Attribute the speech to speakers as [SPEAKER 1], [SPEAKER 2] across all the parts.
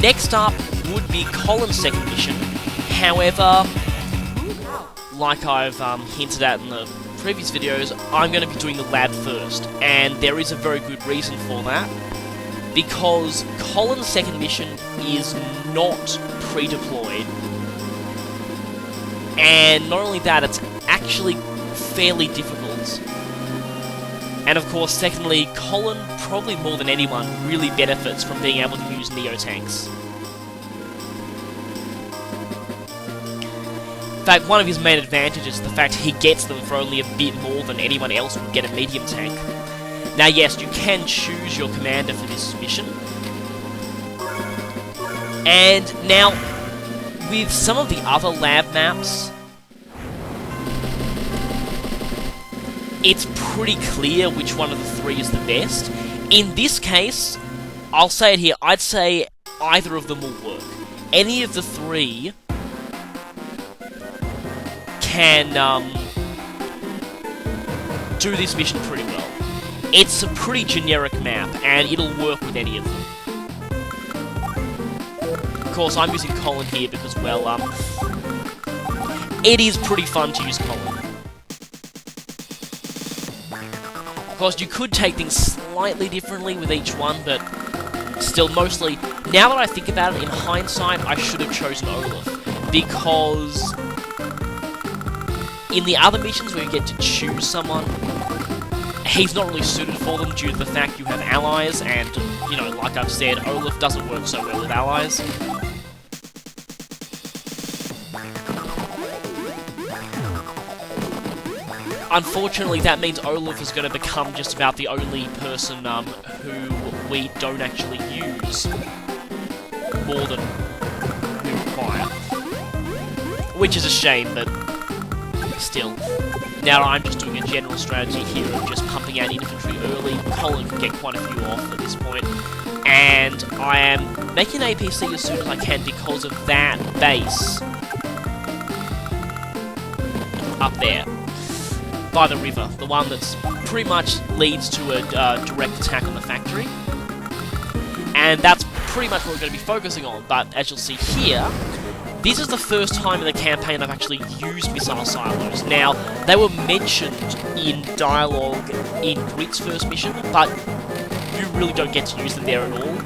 [SPEAKER 1] Next up would be Colin's second mission. However, like I've hinted at in the previous videos, I'm going to be doing the lab first, and there is a very good reason for that, because Colin's second mission is not pre-deployed, and not only that, it's actually fairly difficult. And of course, secondly, Colin, probably more than anyone, really benefits from being able to use Neotanks. In fact, one of his main advantages is the fact he gets them for only a bit more than anyone else would get a medium tank. Now yes, you can choose your commander for this mission. And now, with some of the other lab maps, it's pretty clear which one of the three is the best. In this case, I'll say it here, I'd say either of them will work. Any of the three can do this mission pretty well. It's a pretty generic map, and it'll work with any of them. Of course, I'm using Colin here because, well, it is pretty fun to use Colin. Of course, you could take things slightly differently with each one, but still, mostly, now that I think about it, in hindsight, I should have chosen Olaf, because in the other missions where you get to choose someone, he's not really suited for them due to the fact you have allies, and, you know, like I've said, Olaf doesn't work so well with allies. Unfortunately, that means Olaf is going to become just about the only person who we don't actually use more than we require. Which is a shame, but still. Now I'm just doing a general strategy here of just pumping out infantry early. Colin can get quite a few off at this point. And I am making APC as soon as I can because of that base up there by the river, the one that's pretty much leads to a direct attack on the factory. And that's pretty much what we're going to be focusing on, but as you'll see here, this is the first time in the campaign I've actually used missile silos. Now, they were mentioned in dialogue in Grit's first mission, but you really don't get to use them there at all.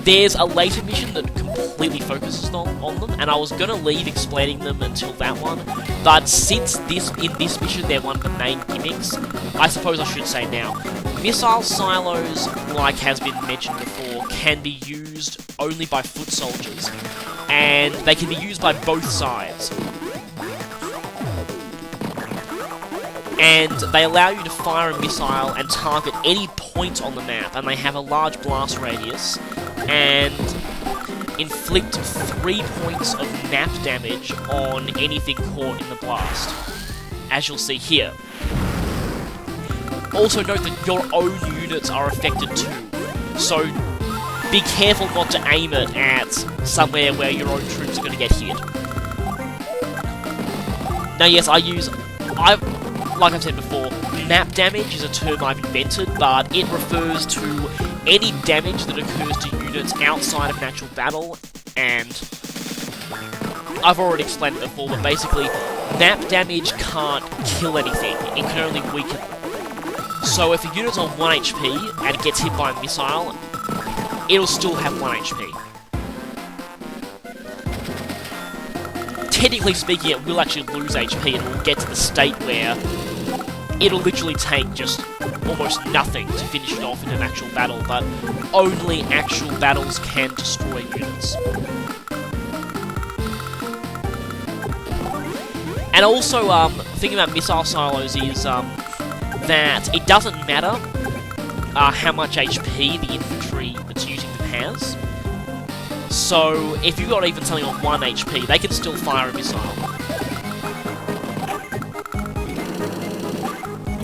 [SPEAKER 1] There's a later mission that completely focuses on them, and I was going to leave explaining them until that one, but since in this mission they're one of the main gimmicks, I suppose I should say now. Missile silos, like has been mentioned before, can be used only by foot soldiers, and they can be used by both sides. And they allow you to fire a missile and target any point on the map, and they have a large blast radius, and inflict 3 points of map damage on anything caught in the blast, as you'll see here. Also note that your own units are affected too, so be careful not to aim it at somewhere where your own troops are going to get hit. Now yes, like I've said before, map damage is a term I've invented, but it refers to any damage that occurs to units outside of natural battle, and I've already explained it before, but basically, map damage can't kill anything, it can only weaken them. So if a unit's on 1 HP and it gets hit by a missile, it'll still have 1 HP. Technically speaking, it will actually lose HP, and will get to the state where it'll literally take just almost nothing to finish it off in an actual battle, but only actual battles can destroy units. And also, the thing about missile silos is that it doesn't matter how much HP the infantry that's using them has. So, if you've got even something on 1 HP, they can still fire a missile.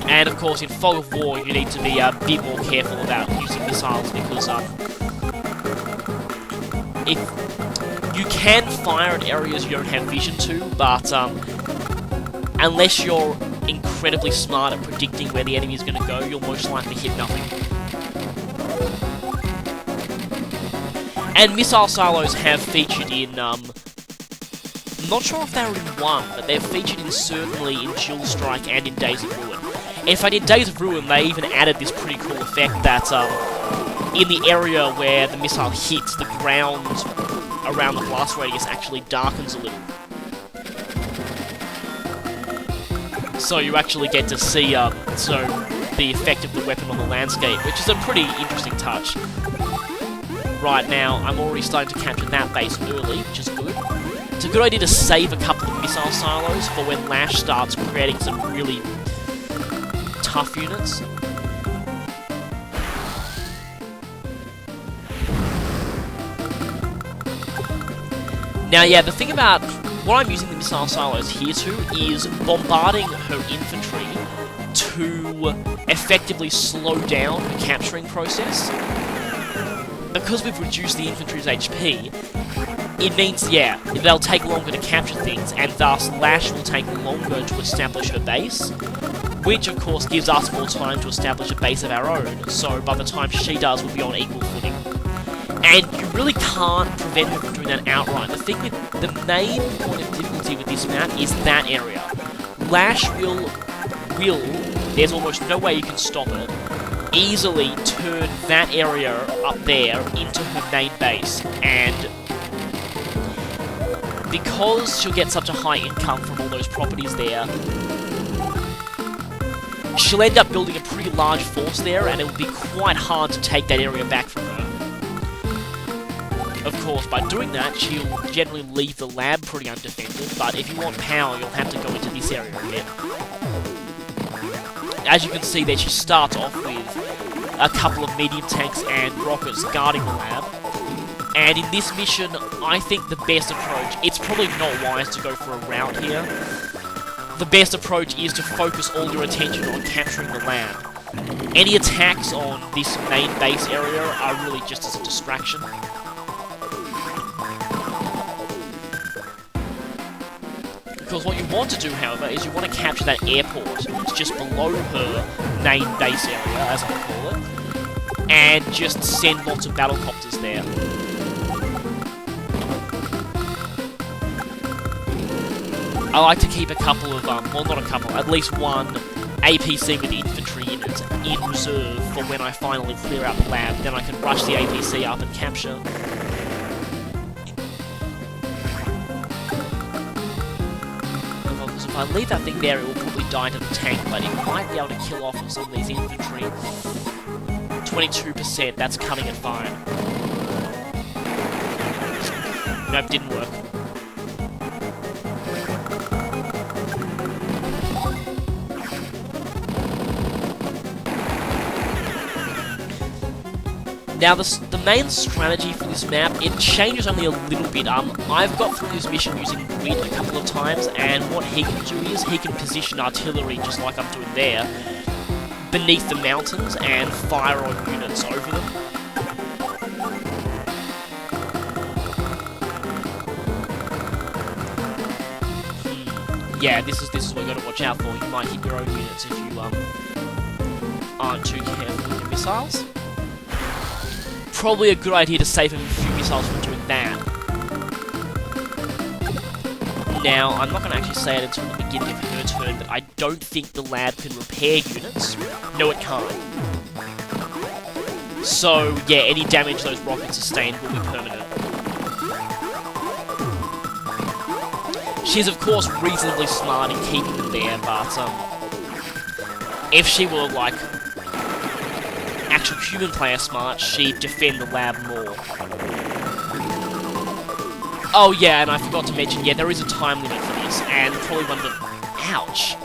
[SPEAKER 1] And of course, in Fog of War, you need to be a bit more careful about using missiles, because if you can fire at areas you don't have vision to, but unless you're incredibly smart at predicting where the enemy is going to go, you'll most likely hit nothing. And missile silos have featured in, I'm not sure if they were in 1, but they're featured in certainly in Dual Strike and in Days of Ruin. In fact, in Days of Ruin, they even added this pretty cool effect that, in the area where the missile hits, the ground around the blast radius actually darkens a little. So you actually get to see, the effect of the weapon on the landscape, which is a pretty interesting touch. Right now, I'm already starting to capture that base early, which is good. It's a good idea to save a couple of missile silos for when Lash starts creating some really tough units. Now, yeah, the thing about what I'm using the missile silos here to is bombarding her infantry to effectively slow down the capturing process. Because we've reduced the infantry's HP, it means, yeah, they'll take longer to capture things, and thus Lash will take longer to establish her base, which of course gives us more time to establish a base of our own, so by the time she does, we'll be on equal footing. And you really can't prevent her from doing that outright. The main point of difficulty with this map is that area. Lash will, there's almost no way you can stop it, easily turn that area up there into her main base, and because she'll get such a high income from all those properties there, she'll end up building a pretty large force there, and it will be quite hard to take that area back from her. Of course, by doing that, she'll generally leave the lab pretty undefended, but if you want power, you'll have to go into this area again. As you can see there, she starts off with a couple of medium tanks and rockets guarding the lab. And in this mission, I think the best approach, it's probably not wise to go for a rout here. The best approach is to focus all your attention on capturing the lab. Any attacks on this main base area are really just as a distraction. Because what you want to do, however, is you want to capture that airport. It's just below her main base area, as I call it, and just send lots of battlecopters there. I like to keep a couple of, well, not a couple, at least one APC with infantry in it in reserve for when I finally clear out the lab. Then I can rush the APC up and capture. If I leave that thing there, it will probably die to the tank, but it might be able to kill off some of these infantry. 22%, that's coming at fine. Nope, didn't work. Now, the main strategy for this map, it changes only a little bit. I've got through this mission using Grid a couple of times, and what he can do is he can position artillery, just like I'm doing there, beneath the mountains and fire on units over them. Yeah, this is what you got to watch out for. You might hit your own units if you aren't too careful with your missiles. Probably a good idea to save him a few missiles from doing that. Now, I'm not going to actually say it until the beginning of her turn, but I don't think the lab can repair units. No, it can't. So, yeah, any damage those rockets sustain will be permanent. She's, of course, reasonably smart in keeping them there, but, if she were, like, actual human player smart, she'd defend the lab more. Oh yeah, and I forgot to mention, yeah, there is a time limit for this, and probably one of the... Ouch!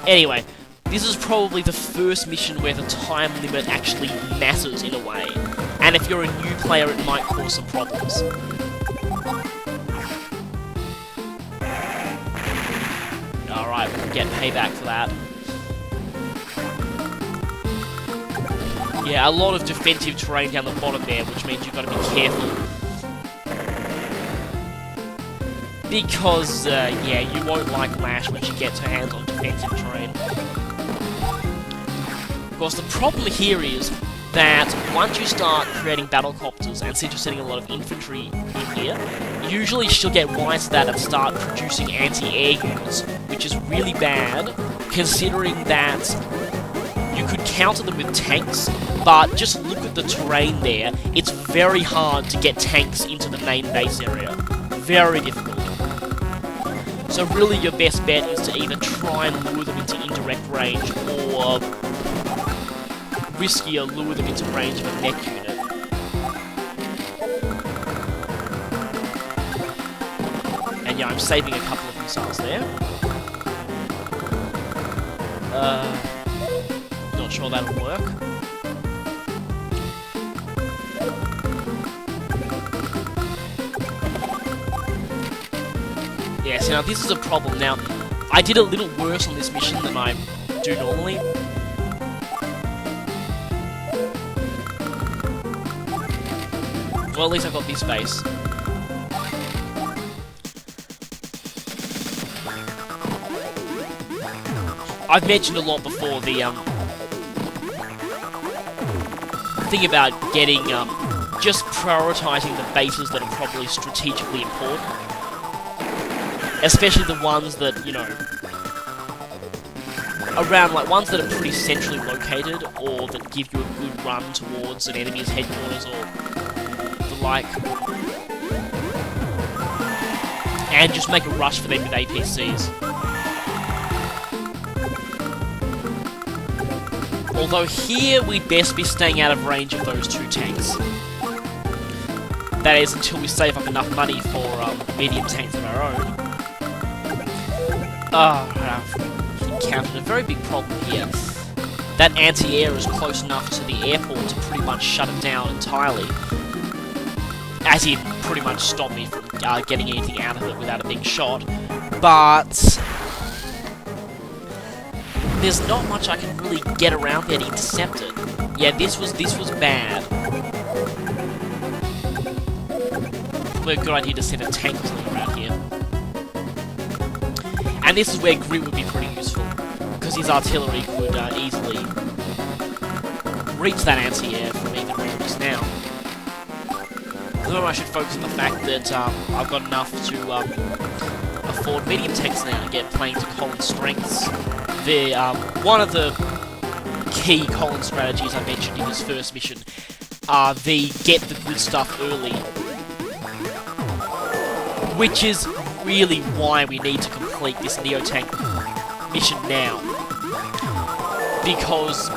[SPEAKER 1] Anyway, this is probably the first mission where the time limit actually matters in a way, and if you're a new player, it might cause some problems. Alright, we'll get payback for that. Yeah, a lot of defensive terrain down the bottom there, which means you've got to be careful. Because, yeah, you won't like Lash when she gets her hands on defensive terrain. Of course, the problem here is, that once you start creating battlecopters, and since you're sending a lot of infantry in here, usually she'll get wise to that and start producing anti-air units, which is really bad, considering that you could counter them with tanks, but just look at the terrain there. It's very hard to get tanks into the main base area. Very difficult. So really your best bet is to either try and lure them into indirect range, or riskier, lure them into range of a mech unit. And yeah, I'm saving a couple of missiles there. Not sure that'll work. Yeah, so now this is a problem. Now, I did a little worse on this mission than I do normally. Well, at least I've got this base. I've mentioned a lot before the thing about getting just prioritizing the bases that are probably strategically important, especially the ones that, you know, around, like, ones that are pretty centrally located or that give you a good run towards an enemy's headquarters or the like, and just make a rush for them with APCs. Although here, we'd best be staying out of range of those two tanks. That is, until we save up enough money for medium tanks of our own. I've encountered a very big problem here. That anti-air is close enough to the airport to pretty much shut it down entirely. As in, pretty much stop me from getting anything out of it without it being shot. But there's not much I can really get around there to intercept it. Yeah, this was bad. Probably a good idea to send a tank or something around here. And this is where Grit would be pretty useful, because his artillery could easily reach that anti-air from even where it is now. Although I should focus on the fact that I've got enough to afford medium tanks now to get playing to Colin's strengths. One of the key Colin strategies I mentioned in his first mission are the get the good stuff early, which is really why we need to complete this Neotank mission now. Because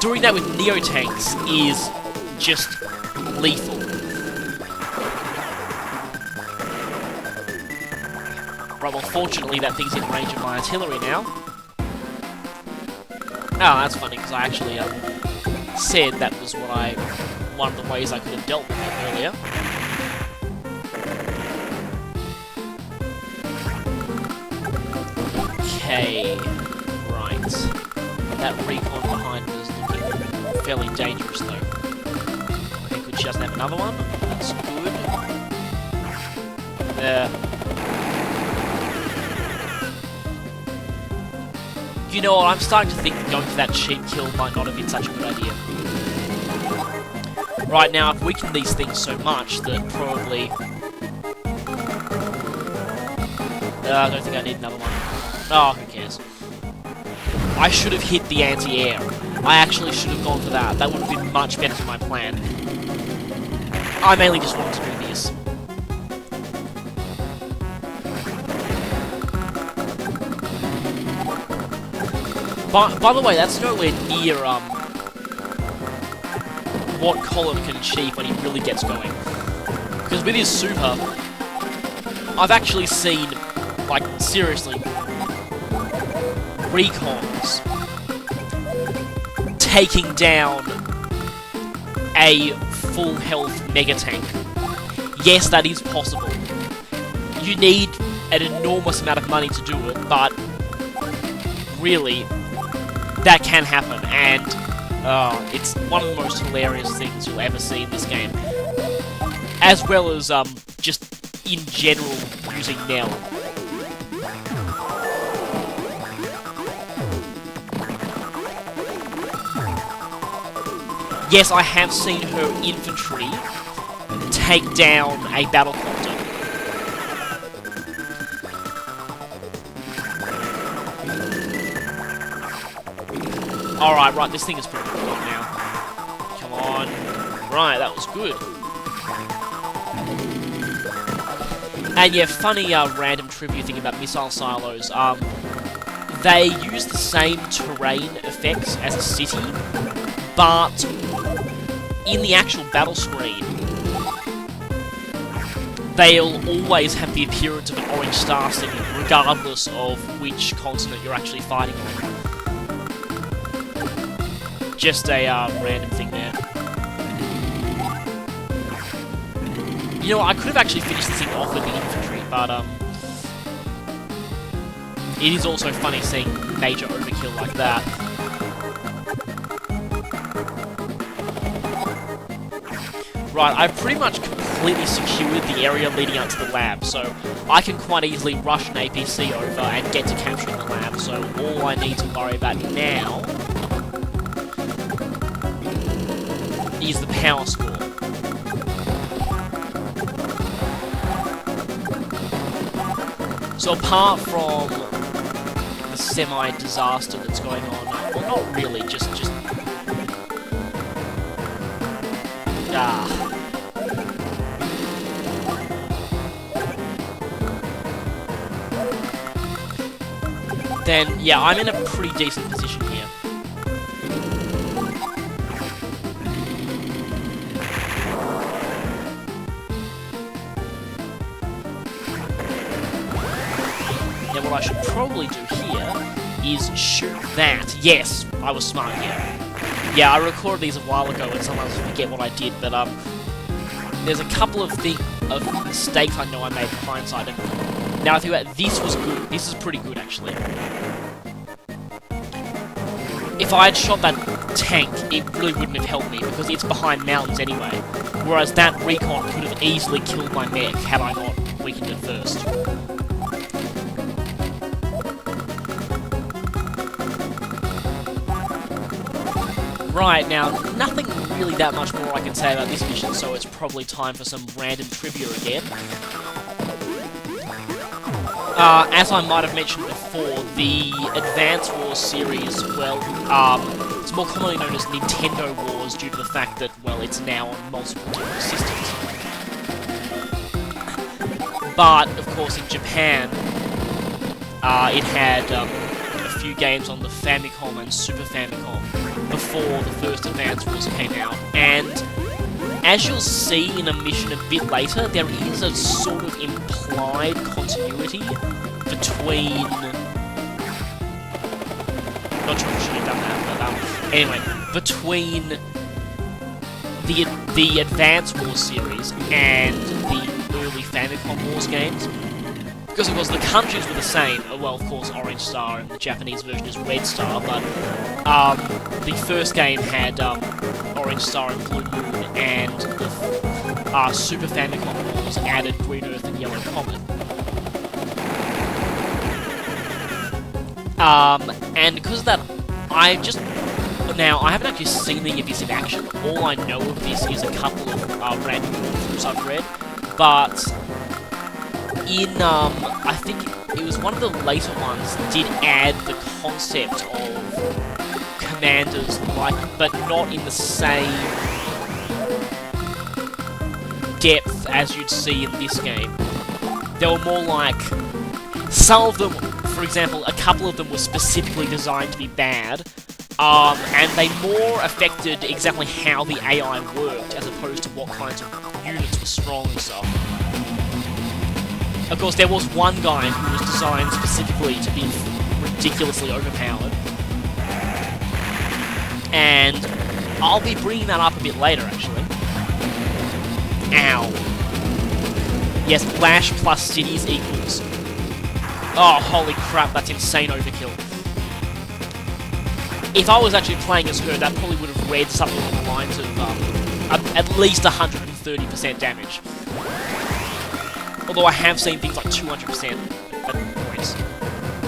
[SPEAKER 1] doing that with Neotanks is just lethal. Right, well, fortunately that thing's in range of my artillery now. Oh, that's funny, because I actually said that was one of the ways I could have dealt with it earlier. Okay, right. That recon behind me is looking fairly dangerous, though. Okay, good, she doesn't have another one. That's good. You know what, I'm starting to think that going for that cheap kill might not have been such a good idea. Right, now, I've weakened these things so much that probably... I don't think I need another one. Oh, who cares. I should have hit the anti-air. I actually should have gone for that. That would have been much better for my plan. I mainly just wanted to do this. By the way, that's nowhere near what Colin can achieve when he really gets going. Because with his super, I've actually seen, like, seriously, recons taking down a full health mega tank. Yes, that is possible. You need an enormous amount of money to do it, but really, that can happen, and it's one of the most hilarious things you'll ever see in this game. As well as just in general using Nell. Yes, I have seen her infantry take down a battlecopter. Alright, right, this thing is pretty good now. Come on. Right, that was good. And yeah, funny random trivia thing about missile silos. They use the same terrain effects as a city, but in the actual battle screen, they'll always have the appearance of an orange star signal, regardless of which continent you're actually fighting on. Just a random thing there. You know what, I could have actually finished this thing off with the infantry, but it is also funny seeing major overkill like that. Right, I've pretty much completely secured the area leading up to the lab, so I can quite easily rush an APC over and get to capturing the lab, so all I need to worry about now is the power score. So apart from the semi-disaster that's going on, well, not really, just then, yeah, I'm in a pretty decent position here. Now what I should probably do here is shoot that. Yes, I was smart here. Yeah, I recorded these a while ago and sometimes I forget what I did, but there's a couple of mistakes I know I made in hindsight, and now I think about it, this was good. This is pretty good, actually. If I had shot that tank, it really wouldn't have helped me, because it's behind mountains anyway. Whereas that recon could have easily killed my mech had I not weakened it first. Right, now, nothing really that much more I can say about this mission, so it's probably time for some random trivia again. As I might have mentioned before, the Advance Wars series, well, it's more commonly known as Nintendo Wars due to the fact that, well, it's now on multiple different systems. But, of course, in Japan, it had a few games on the Famicom and Super Famicom before the first Advance Wars came out, and as you'll see in a mission a bit later, there is a sort of implied continuity between... Not sure if I should have done that, but anyway, between the Advance Wars series and the early Famicom Wars games. Because, of course, the countries were the same. Well, of course, Orange Star, and the Japanese version is Red Star, but the first game had Orange Star and Blue Moon, and the Super Famicom Wars added Green Earth and Yellow Comet. And because of that, I haven't actually seen any of this in action. All I know of this is a couple of random walkthroughs I've read, but in, I think it was one of the later ones did add the concept of commanders, but not in the same depth as you'd see in this game. They were more like, some of them, for example, a couple of them were specifically designed to be bad, and they more affected exactly how the AI worked, as opposed to what kinds of units were strong and stuff. Of course, there was one guy who was designed specifically to be ridiculously overpowered. And I'll be bringing that up a bit later, actually. Ow. Yes, Flash plus cities equals... Oh, holy crap, that's insane overkill. If I was actually playing as her, that probably would have read something along the lines of at least 130% damage. Although I have seen things like 200% at points.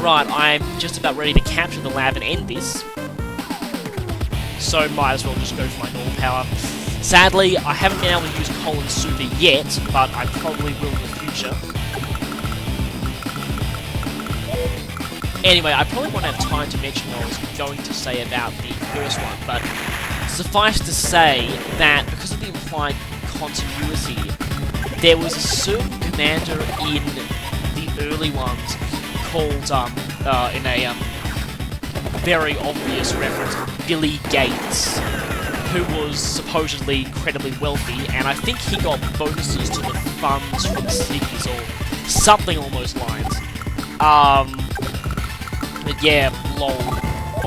[SPEAKER 1] Right, I'm just about ready to capture the lab and end this. so might as well just go for my normal power. Sadly, I haven't been able to use Colin's super yet, but I probably will in the future. Anyway, I probably won't have time to mention what I was going to say about the first one, but suffice to say that because of the implied continuity, there was a certain commander in the early ones called, in a very obvious reference, Billy Gates, who was supposedly incredibly wealthy, and I think he got bonuses to the funds from cities or something along those lines. But yeah, lol,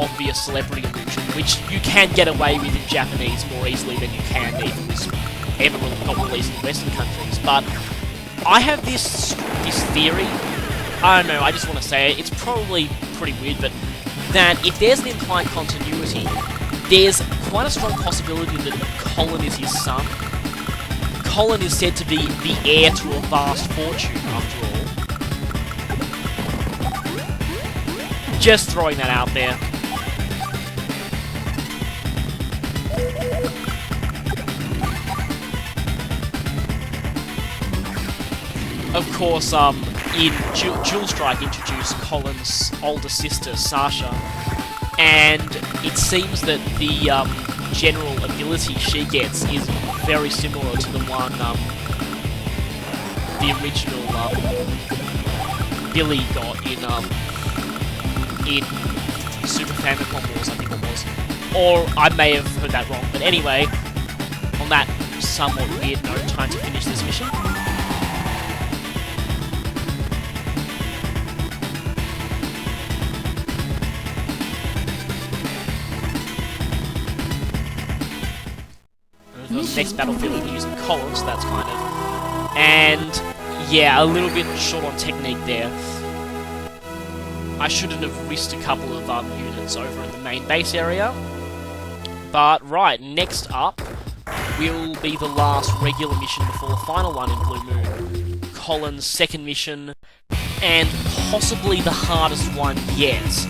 [SPEAKER 1] obvious celebrity illusion, which you can get away with in Japanese more easily than you can if it was ever got released in Western countries. But I have this theory, I don't know, I just want to say it, it's probably pretty weird, but that if there's an implied continuity, there's quite a strong possibility that Colin is his son. Colin is said to be the heir to a vast fortune, after all. Just throwing that out there. Of course, in Jewel Strike introduced Colin's older sister, Sasha, and it seems that the general ability she gets is very similar to the one the original Billy got in Super Famicom Wars, I think it was. Or I may have heard that wrong, but anyway, on that somewhat weird note, time to finish this mission. Next battlefield we're using Colin, so that's kind of... And, yeah, a little bit short on technique there. I shouldn't have risked a couple of units over in the main base area. But, right, next up will be the last regular mission before the final one in Blue Moon. Colin's second mission, and possibly the hardest one yet.